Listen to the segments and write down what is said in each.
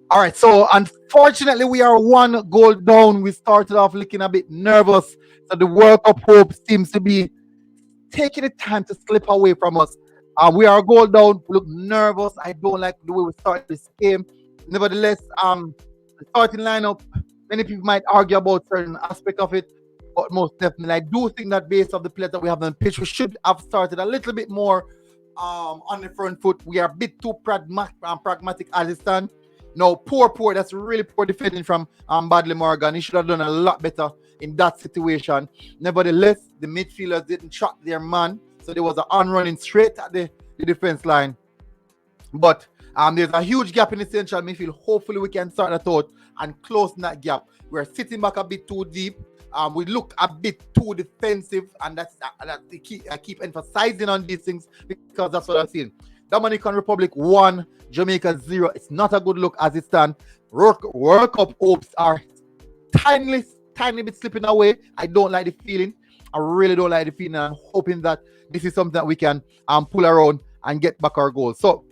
All right, so unfortunately, we are one goal down. We started off looking a bit nervous. So the World Cup hope seems to be taking the time to slip away from us. We are a goal down. We look nervous. I don't like the way we started this game. Nevertheless, the starting lineup, many people might argue about certain aspect of it, but most definitely, I do think that based on the players that we have on the pitch, we should have started a little bit more on the front foot. We are a bit too pragmatic as it stands. No, poor. That's really poor defending from Badley Morgan. He should have done a lot better in that situation. Nevertheless, the midfielders didn't track their man, so there was an on running straight at the defense line. But there's a huge gap in the central midfield. Hopefully, we can start that out and close that gap. We're sitting back a bit too deep. We look a bit too defensive, and that's the key. I keep emphasizing on these things because that's what I'm seeing. Dominican Republic 1, Jamaica 0. It's not a good look as it stands. World Cup hopes are tiny bit slipping away. I don't like the feeling. I really don't like the feeling. I'm hoping that this is something that we can pull around and get back our goals. So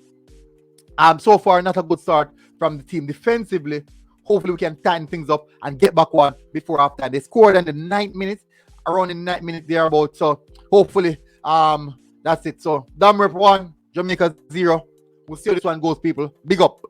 far, not a good start from the team defensively. Hopefully, we can tighten things up and get back one before after. They scored in the 9th minute, around the 9th minute thereabout. So hopefully, that's it. So Dam Rep 1, Jamaica 0. We'll see how this one goes, people. Big up.